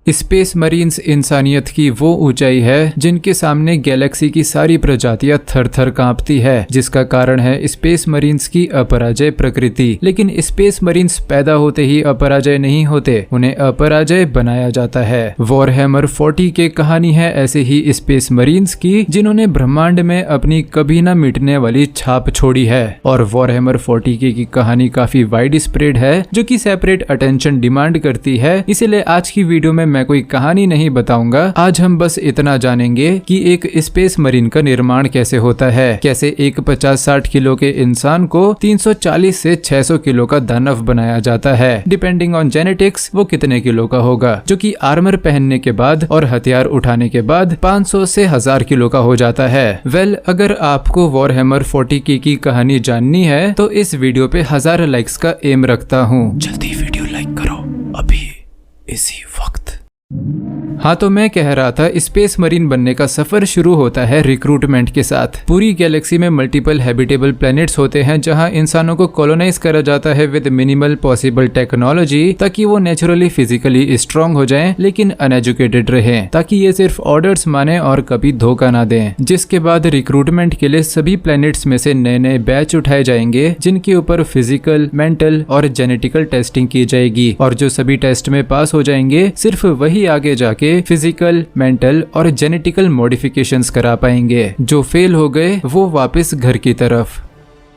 Space marines इंसानियत की वो ऊंचाई है जिनके सामने गैलेक्सी की सारी प्रजातियां थर-थर कांपती है, जिसका कारण है स्पेस मरीन्स की अपराजय प्रकृति। लेकिन स्पेस मरीन्स पैदा होते ही अपराजय नहीं होते, उन्हें अपराजय बनाया जाता है। वॉरहेमर 40 के कहानी है ऐसे ही स्पेस मरीन्स की, जिन्होंने ब्रह्मांड में अपनी कभी न मिटने वाली छाप छोड़ी है। और वॉरहेमर 40 की कहानी काफी वाइड स्प्रेड है, जो कि सेपरेट अटेंशन डिमांड करती है। इसीलिए आज की वीडियो में मैं कोई कहानी नहीं बताऊंगा। आज हम बस इतना जानेंगे कि एक स्पेस मरीन का निर्माण कैसे होता है, कैसे एक 50-60 किलो के इंसान को 340 से 600 किलो का दानव बनाया जाता है। डिपेंडिंग ऑन जेनेटिक्स वो कितने किलो का होगा, जो कि आर्मर पहनने के बाद और हथियार उठाने के बाद 500 से 1000 किलो का हो जाता है। अगर आपको वॉरहेमर 40 की कहानी जाननी है तो इस वीडियो पे 1000 लाइक्स का एम रखता हूँ। जल्दी वीडियो लाइक करो अभी इसी वक्त। हाँ, तो मैं कह रहा था स्पेस मरीन बनने का सफर शुरू होता है रिक्रूटमेंट के साथ। पूरी गैलेक्सी में मल्टीपल हैबिटेबल प्लैनेट्स होते हैं जहां इंसानों को कॉलोनाइज करा जाता है विद मिनिमल पॉसिबल टेक्नोलॉजी, ताकि वो नेचुरली फिजिकली स्ट्रांग हो जाएं लेकिन अनएजुकेटेड रहें, ताकि ये सिर्फ ऑर्डर्स माने और कभी धोखा ना दें। जिसके बाद रिक्रूटमेंट के लिए सभी प्लैनेट्स में से नए नए बैच उठाए जाएंगे जिनके ऊपर फिजिकल, मेंटल और जेनेटिकल टेस्टिंग की जाएगी, और जो सभी टेस्ट में पास हो जाएंगे सिर्फ वही आगे जाके फिजिकल, मेंटल और जेनेटिकल मॉडिफिकेशंस करा पाएंगे। जो फेल हो गए वो वापस घर की तरफ।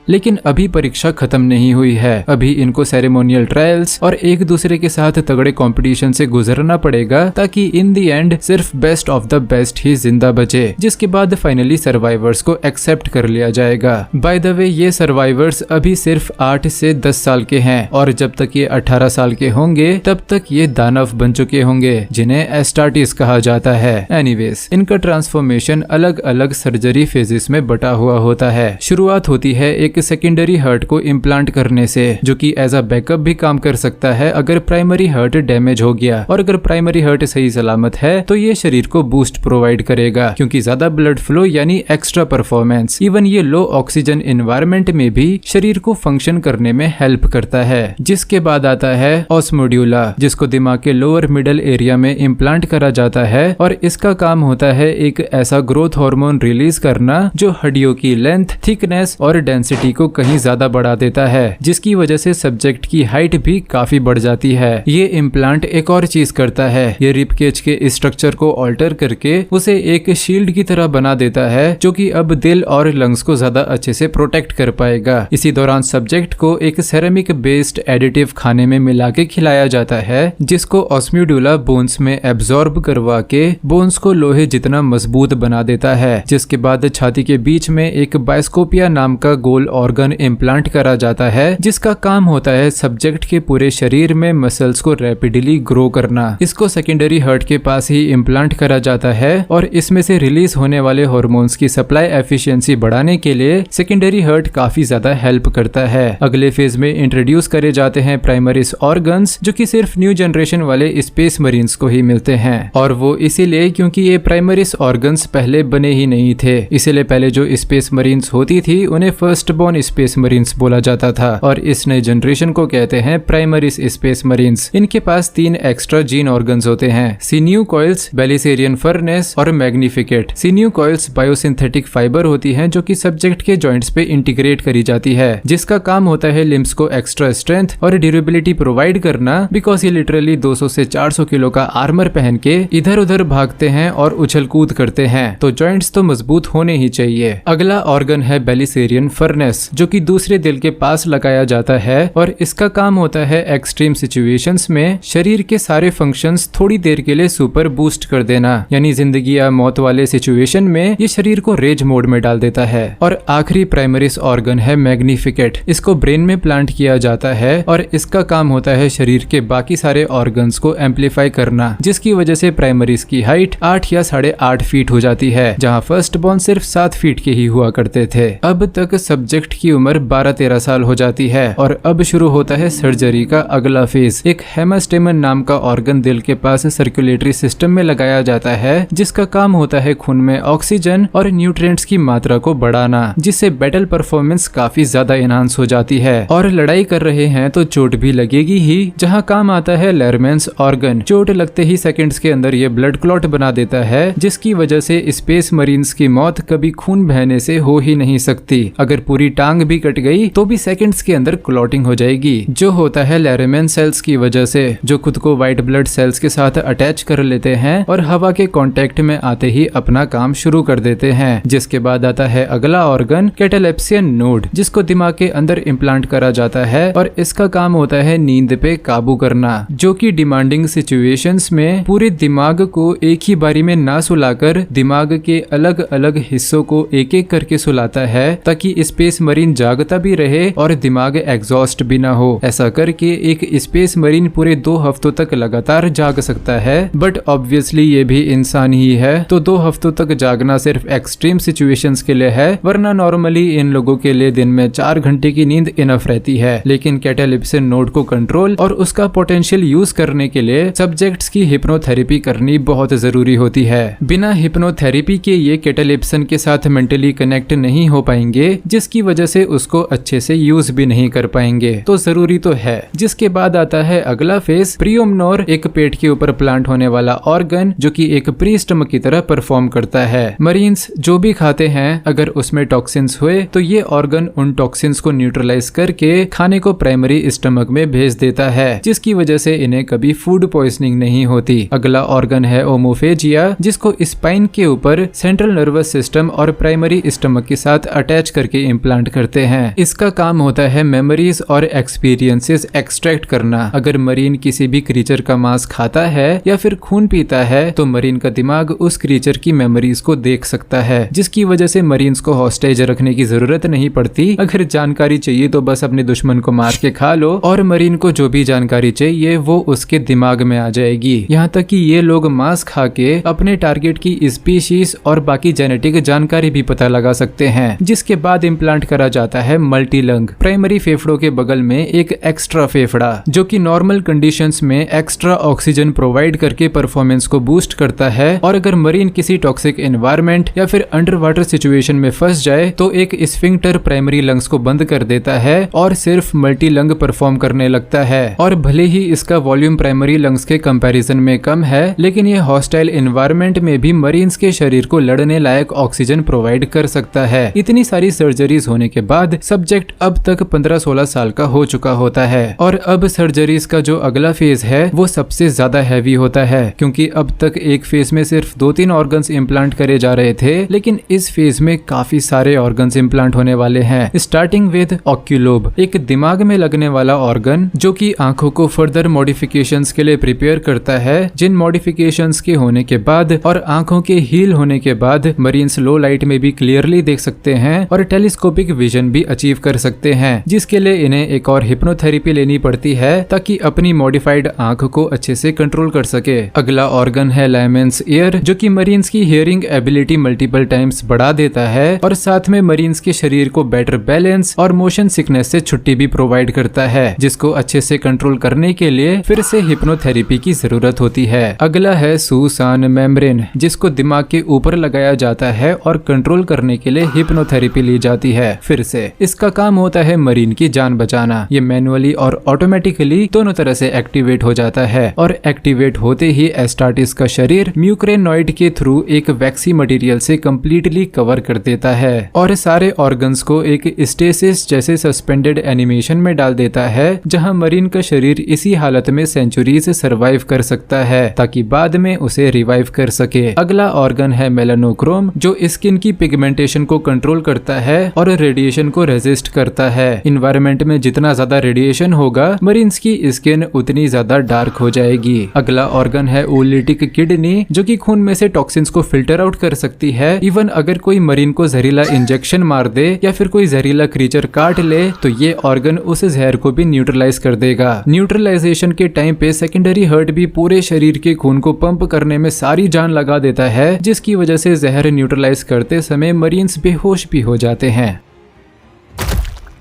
लेकिन अभी परीक्षा खत्म नहीं हुई है, अभी इनको सेरेमोनियल ट्रायल्स और एक दूसरे के साथ तगड़े कंपटीशन से गुजरना पड़ेगा, ताकि इन दी एंड सिर्फ बेस्ट ऑफ द बेस्ट ही जिंदा बचे, जिसके बाद फाइनली सर्वाइवर्स को एक्सेप्ट कर लिया जाएगा। बाय द वे, ये सर्वाइवर्स अभी सिर्फ 8 से 10 साल के हैं, और जब तक ये 18 साल के होंगे तब तक ये दानव बन चुके होंगे, जिन्हें एस्टार्टिस कहा जाता है। एनीवेज, इनका ट्रांसफॉर्मेशन अलग अलग सर्जरी फेजेस में बटा हुआ होता है। शुरुआत होती है एक सेकेंडरी हार्ट को इम्प्लांट करने से, जो कि एज अ बैकअप भी काम कर सकता है अगर प्राइमरी हार्ट डैमेज हो गया, और अगर प्राइमरी हार्ट सही सलामत है तो ये शरीर को बूस्ट प्रोवाइड करेगा, क्योंकि ज्यादा ब्लड फ्लो यानी एक्स्ट्रा परफॉर्मेंस। इवन ये लो ऑक्सीजन एनवायरनमेंट में भी शरीर को फंक्शन करने में हेल्प करता है। जिसके बाद आता है ऑस्मोड्यूला, जिसको दिमाग के लोअर मिडल एरिया में इम्प्लांट करा जाता है, और इसका काम होता है एक ऐसा ग्रोथ हार्मोन रिलीज करना जो हड्डियों की लेंथ, थिकनेस और डेंसिटी को कहीं ज्यादा बढ़ा देता है, जिसकी वजह से सब्जेक्ट की हाइट भी काफी बढ़ जाती है। ये इम्प्लांट एक और चीज करता है, ये रिब केज के स्ट्रक्चर को ऑल्टर करके उसे एक शील्ड की तरह बना देता है, जो कि अब दिल और लंग्स को ज्यादा अच्छे से प्रोटेक्ट कर पाएगा। इसी दौरान सब्जेक्ट को एक सेरेमिक बेस्ड एडिटिव खाने में मिला के खिलाया जाता है, जिसको ऑस्मोड्यूला बोन्स में एब्जॉर्ब करवा के बोन्स को लोहे जितना मजबूत बना देता है। जिसके बाद छाती के बीच में एक बायोस्कोपिया नाम का गोल ऑर्गन इम्प्लांट करा जाता है, जिसका काम होता है सब्जेक्ट के पूरे शरीर में मसल्स को रैपिडली ग्रो करना। इसको सेकेंडरी हार्ट के पास ही इम्प्लांट करा जाता है, और इसमें से रिलीज होने वाले हार्मोन्स की सप्लाई एफिशिएंसी बढ़ाने के लिए सेकेंडरी हार्ट काफी ज्यादा हेल्प करता है। अगले फेज में इंट्रोड्यूस करे जाते हैं प्राइमरीज ऑर्गन्स, जो कि सिर्फ न्यू जनरेशन वाले स्पेस मरीन्स को ही मिलते हैं, और वो इसीलिए क्योंकि ये प्राइमरीज ऑर्गन्स पहले बने ही नहीं थे। इसीलिए पहले जो स्पेस मरीन्स होती थी उन्हें फर्स्ट बोर्न स्पेस मरीन्स बोला जाता था, और इस नई जनरेशन को कहते हैं प्राइमरी स्पेस मरीन्स। इनके पास 3 एक्स्ट्रा जीन ऑर्गन्स होते हैं, सिन्यू कॉइल्स, बेलिसेरियन फर्नेस और मैग्निफिकेट। सिन्यू कॉइल्स बायोसिंथेटिक फाइबर होती हैं, जो कि सब्जेक्ट के जॉइंट्स पे इंटीग्रेट करी जाती है, जिसका काम होता है लिम्स को एक्स्ट्रा स्ट्रेंथ और ड्यूरेबिलिटी प्रोवाइड करना, बिकॉज ये लिटरली 200 से 400 किलो का आर्मर पहन के इधर उधर भागते हैं और उछल कूद करते हैं, तो जॉइंट्स तो मजबूत होने ही चाहिए। अगला ऑर्गन है बेलिसेरियन फर्नेस, जो कि दूसरे दिल के पास लगाया जाता है, और इसका काम होता है एक्सट्रीम सिचुएशंस में शरीर के सारे फंक्शंस थोड़ी देर के लिए सुपर बूस्ट कर देना, यानी जिंदगी या मौत वाले सिचुएशन में ये शरीर को रेज मोड में डाल देता है। और आखिरी प्राइमरी ऑर्गन है मैग्निफिकेट, इसको ब्रेन में प्लांट किया जाता है, और इसका काम होता है शरीर के बाकी सारे ऑर्गन्स को एम्पलीफाई करना, जिसकी वजह से प्राइमरीज की हाइट 8 या 8.5 फीट हो जाती है, जहाँ फर्स्ट बॉर्न सिर्फ 7 फीट के ही हुआ करते थे। अब तक सब्जेक्ट सब्जेक्ट की उम्र 12-13 साल हो जाती है और अब शुरू होता है सर्जरी का अगला फेज। एक हेमास्टेमन नाम का ऑर्गन दिल के पास सर्कुलेटरी सिस्टम में लगाया जाता है, जिसका काम होता है खून में ऑक्सीजन और न्यूट्रिएंट्स की मात्रा को बढ़ाना, जिससे बैटल परफॉर्मेंस काफी ज्यादा एनहांस हो जाती है। और लड़ाई कर रहे हैं तो चोट भी लगेगी ही, जहाँ काम आता है लेरमेंस ऑर्गन। चोट लगते ही सेकंड्स के अंदर ये ब्लड क्लॉट बना देता है, जिसकी वजह से स्पेस मरीन्स की मौत कभी खून बहने से हो ही नहीं सकती। अगर पूरी टांग भी कट गई तो भी सेकंड्स के अंदर क्लॉटिंग हो जाएगी, जो होता है लेरेमेन सेल्स की वजह से, जो खुद को व्हाइट ब्लड सेल्स के साथ अटैच कर लेते हैं और हवा के कांटेक्ट में आते ही अपना काम शुरू कर देते हैं। जिसके बाद आता है अगला ऑर्गन कैटालेप्सियन नोड, जिसको दिमाग के अंदर इम्प्लांट करा जाता है और इसका काम होता है नींद पे काबू करना, जो कि डिमांडिंग सिचुएशंस में पूरे दिमाग को एक ही बारी में ना सुलाकर दिमाग के अलग अलग हिस्सों को एक एक करके सुलाता है, ताकि स्पेस मरीन जागता भी रहे और दिमाग एग्जॉस्ट भी ना हो। ऐसा करके एक स्पेस मरीन पूरे 2 हफ्तों तक लगातार जाग सकता है। बट ऑब्वियसली ये भी इंसान ही है, तो 2 हफ्तों तक जागना सिर्फ एक्सट्रीम सिचुएशंस के लिए है, वरना नॉर्मली इन लोगों के लिए दिन में 4 घंटे की नींद इनफ रहती है। लेकिन कैटालेप्सियन नोड को कंट्रोल और उसका पोटेंशियल यूज करने के लिए सब्जेक्ट्स की हिप्नोथेरेपी करनी बहुत जरूरी होती है। बिना हिप्नोथेरेपी के ये कैटालेप्सियन के साथ मेंटली कनेक्ट नहीं हो पाएंगे, जिसकी वजह से उसको अच्छे से यूज भी नहीं कर पाएंगे, तो जरूरी तो है। जिसके बाद आता है अगला फेज प्रियोमनोर, एक पेट के ऊपर प्लांट होने वाला ऑर्गन, जो कि एक प्री स्टमक की तरह परफॉर्म करता है। मरीन्स जो भी खाते हैं, अगर उसमें टॉक्सिन्स हुए तो ये ऑर्गन उन टॉक्सिन्स को न्यूट्रलाइज करके खाने को प्राइमरी स्टमक में भेज देता है, जिसकी वजह से इन्हें कभी फूड पॉइजनिंग नहीं होती। अगला ऑर्गन है ओमोफेजिया, जिसको स्पाइन के ऊपर सेंट्रल नर्वस सिस्टम और प्राइमरी स्टमक के साथ अटैच करके इम्प्लांट करते हैं। इसका काम होता है मेमोरीज और एक्सपीरियंसेस एक्सट्रैक्ट करना। अगर मरीन किसी भी क्रीचर का मांस खाता है या फिर खून पीता है, तो मरीन का दिमाग उस क्रीचर की मेमोरीज को देख सकता है, जिसकी वजह से मरीन्स को हॉस्टेज रखने की जरूरत नहीं पड़ती। अगर जानकारी चाहिए तो बस अपने दुश्मन को मार के खा लो और मरीन को जो भी जानकारी चाहिए वो उसके दिमाग में आ जाएगी। यहाँ तक कि ये लोग मांस खा के अपने टारगेट की स्पीशीज और बाकी जेनेटिक जानकारी भी पता लगा सकते हैं। जिसके बाद इम्प्लांट करा जाता है मल्टी लंग, प्राइमरी फेफड़ों के बगल में एक एक्स्ट्रा फेफड़ा, जो कि नॉर्मल कंडीशंस में एक्स्ट्रा ऑक्सीजन प्रोवाइड करके परफॉर्मेंस को बूस्ट करता है। और अगर मरीन किसी टॉक्सिक एनवायरनमेंट या फिर अंडर वाटर सिचुएशन में फंस जाए तो एक स्फिंक्टर प्राइमरी लंग्स को बंद कर देता है और सिर्फ मल्टी लंग परफॉर्म करने लगता है। और भले ही इसका वॉल्यूम प्राइमरी लंग्स के कंपैरिजन में कम है, लेकिन ये हॉस्टाइल एनवायरनमेंट में भी मरीन्स के शरीर को लड़ने लायक ऑक्सीजन प्रोवाइड कर सकता है। इतनी सारी सर्जरीज होने के बाद सब्जेक्ट अब तक 15-16 साल का हो चुका होता है। और अब सर्जरीज का जो अगला फेज है वो सबसे ज्यादा हैवी होता है, क्योंकि अब तक एक फेज में सिर्फ 2-3 ऑर्गन्स इम्प्लांट करे जा रहे थे, लेकिन इस फेज में काफी सारे ऑर्गन्स इम्प्लांट होने वाले हैं। स्टार्टिंग विद ऑक्यूलोब, एक दिमाग में लगने वाला ऑर्गन, जो कि आंखों को फर्दर मॉडिफिकेशंस के लिए प्रिपेयर करता है, जिन मॉडिफिकेशंस के होने के बाद और आंखों के हील होने के बाद मरीन्स लो लाइट में भी क्लियरली देख सकते हैं और टेलीस्कोपिक विजन भी अचीव कर सकते हैं, जिसके लिए इन्हें एक और हिप्नोथेरेपी लेनी पड़ती है ताकि अपनी मॉडिफाइड आंख को अच्छे से कंट्रोल कर सके। अगला ऑर्गन है लाइमेंस ईयर, जो कि मरीन्स की हियरिंग एबिलिटी मल्टीपल टाइम्स बढ़ा देता है और साथ में मरीन्स के शरीर को बेटर बैलेंस और मोशन सिकनेस से छुट्टी भी प्रोवाइड करता है, जिसको अच्छे से कंट्रोल करने के लिए फिर से हिप्नोथेरेपी की जरूरत होती है। अगला है सूसान मेम्ब्रेन, जिसको दिमाग के ऊपर लगाया जाता है और कंट्रोल करने के लिए हिप्नोथेरेपी ली जाती है। फिर से इसका काम होता है मरीन की जान बचाना। ये मैनुअली और ऑटोमेटिकली दोनों तरह से एक्टिवेट हो जाता है और एक्टिवेट होते ही एस्टार्टिस का शरीर म्यूक्रेनॉइड के थ्रू एक वैक्सी मटेरियल से कंप्लीटली कवर कर देता है और सारे ऑर्गन्स को एक स्टेसिस जैसे सस्पेंडेड एनिमेशन में डाल देता है, जहां मरीन का शरीर इसी हालत में सेंचुरीज सर्वाइव कर सकता है ताकि बाद में उसे रिवाइव कर सके। अगला ऑर्गन है मेलानोक्रोम, जो स्किन की पिगमेंटेशन को कंट्रोल करता है और रेडिएशन को रेजिस्ट करता है। इन्वायरमेंट में जितना ज्यादा रेडिएशन होगा, मरीन्स की स्किन उतनी ज्यादा डार्क हो जाएगी। अगला ऑर्गन है ओलिटिक किडनी, जो कि खून में से टॉक्सिन्स को फिल्टर आउट कर सकती है। इवन अगर कोई मरीन को जहरीला इंजेक्शन मार दे या फिर कोई जहरीला क्रीचर काट ले, तो ये ऑर्गन उस जहर को भी न्यूट्रलाइज कर देगा। न्यूट्रलाइजेशन के टाइम पे सेकेंडरी हार्ट भी पूरे शरीर के खून को पंप करने में सारी जान लगा देता है, जिसकी वजह से जहर न्यूट्रलाइज करते समय मरीन्स बेहोश भी हो जाते हैं।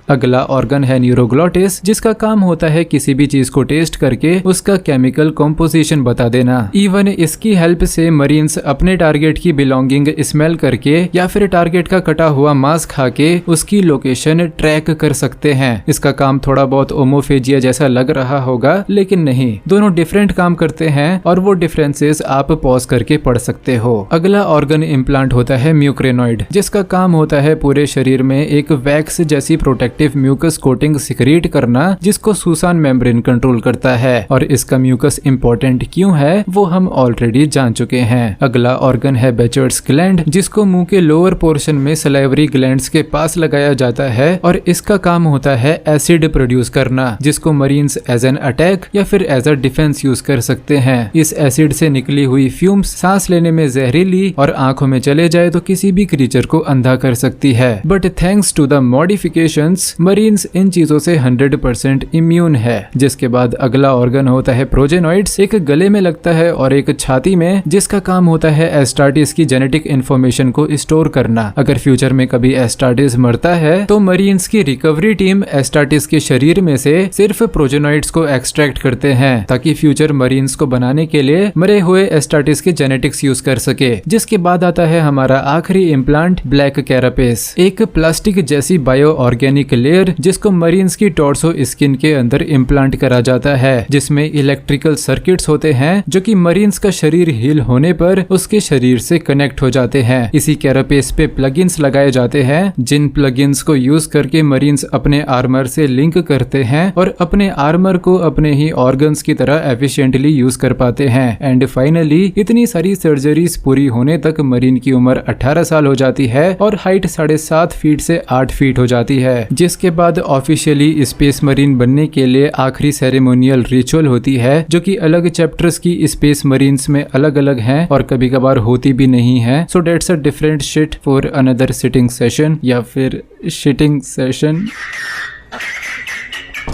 अगला ऑर्गन है न्यूरोग्लोटिस, जिसका काम होता है किसी भी चीज को टेस्ट करके उसका केमिकल कॉम्पोजिशन बता देना। इवन इसकी हेल्प से मरीन्स अपने टारगेट की बिलोंगिंग स्मेल करके या फिर टारगेट का कटा हुआ मांस खा के उसकी लोकेशन ट्रैक कर सकते हैं। इसका काम थोड़ा बहुत ओमोफेजिया जैसा लग रहा होगा, लेकिन नहीं, दोनों डिफरेंट काम करते हैं और वो डिफरेंसेस आप पॉज करके पढ़ सकते हो। अगला ऑर्गन इम्प्लांट होता है म्यूक्रेनॉइड, जिसका काम होता है पूरे शरीर में एक वैक्स जैसी प्रोटेक्टिव म्यूकस कोटिंग सिक्रीट करना, जिसको सुसान मेम्ब्रेन कंट्रोल करता है। और इसका म्यूकस इंपॉर्टेंट क्यों है वो हम ऑलरेडी जान चुके हैं। अगला ऑर्गन है बेचर्स ग्लैंड, जिसको मुंह के लोअर पोर्शन में सलाइवरी ग्लैंड्स के पास लगाया जाता है और इसका काम होता है एसिड प्रोड्यूस करना, जिसको मरीन्स एज एन अटैक या फिर एज अ डिफेंस यूज कर सकते हैं। इस एसिड से निकली हुई फ्यूम्स सांस लेने में जहरीली और आंखों में चले जाए तो किसी भी क्रीचर को अंधा कर सकती है। But thanks to the modifications मरीन्स इन चीजों से 100% इम्यून है। जिसके बाद अगला ऑर्गन होता है प्रोजेनॉइड्स, एक गले में लगता है और एक छाती में, जिसका काम होता है एस्टार्टिस की जेनेटिक इंफॉर्मेशन को स्टोर करना। अगर फ्यूचर में कभी एस्टार्टिस मरता है तो मरीन्स की रिकवरी टीम एस्टार्टिस के शरीर में से सिर्फ प्रोजेनॉइड्स को एक्सट्रैक्ट करते हैं ताकि फ्यूचर मरीन्स को बनाने के लिए मरे हुए एस्टार्टिस के जेनेटिक्स यूज कर सके। जिसके बाद आता है हमारा आखिरी इम्प्लांट ब्लैक कैरापेस, एक प्लास्टिक जैसी बायो ऑर्गेनिक लेयर जिसको मरीन्स की टॉर्सो स्किन के अंदर इम्प्लांट करा जाता है, जिसमें इलेक्ट्रिकल सर्किट्स होते हैं जो कि मरीन्स का शरीर हील होने पर उसके शरीर से कनेक्ट हो जाते हैं। इसी कैरापेस पे प्लगइन्स लगाए जाते हैं, जिन प्लगइन्स को यूज करके मरीन्स अपने आर्मर से लिंक करते हैं और अपने आर्मर को अपने ही ऑर्गन्स की तरह एफिशिएंटली यूज कर पाते हैं। एंड फाइनली इतनी सारी सर्जरीज पूरी होने तक मरीन की उम्र 18 साल हो जाती है और हाइट 7.5 फीट से 8 फीट हो जाती है। जिसके बाद ऑफिशियली स्पेस मरीन बनने के लिए आखिरी सेरेमोनियल रिचुअल होती है, जो कि अलग चैप्टर्स की स्पेस मरीन्स में अलग अलग हैं और कभी कभार होती भी नहीं है। So that's a different shit for another sitting session या फिर शिटिंग सेशन।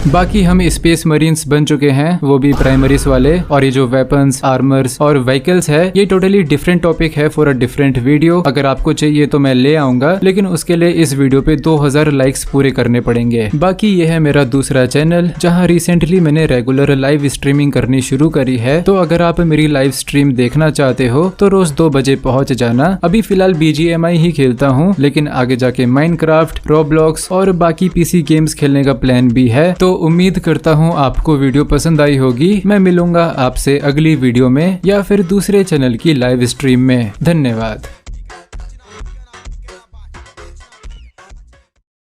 बाकी हम स्पेस मरीन्स बन चुके हैं, वो भी प्राइमरीज वाले। और ये जो वेपन्स, आर्मर्स और व्हीकल्स है, ये टोटली डिफरेंट टॉपिक है फॉर अ डिफरेंट वीडियो। अगर आपको चाहिए तो मैं ले आऊंगा, लेकिन उसके लिए इस वीडियो पे 2000 लाइक्स पूरे करने पड़ेंगे। बाकी ये है मेरा दूसरा चैनल, जहां रिसेंटली मैंने रेगुलर लाइव स्ट्रीमिंग करनी शुरू करी है। तो अगर आप मेरी लाइव स्ट्रीम देखना चाहते हो तो रोज 2 बजे पहुंच जाना। अभी फिलहाल BGMI ही खेलता हूँ, लेकिन आगे जाके माइनक्राफ्ट, रोब्लॉक्स और बाकी PC गेम्स खेलने का प्लान भी है। तो उम्मीद करता हूँ आपको वीडियो पसंद आई होगी। मैं मिलूंगा आपसे अगली वीडियो में या फिर दूसरे चैनल की लाइव स्ट्रीम में। धन्यवाद।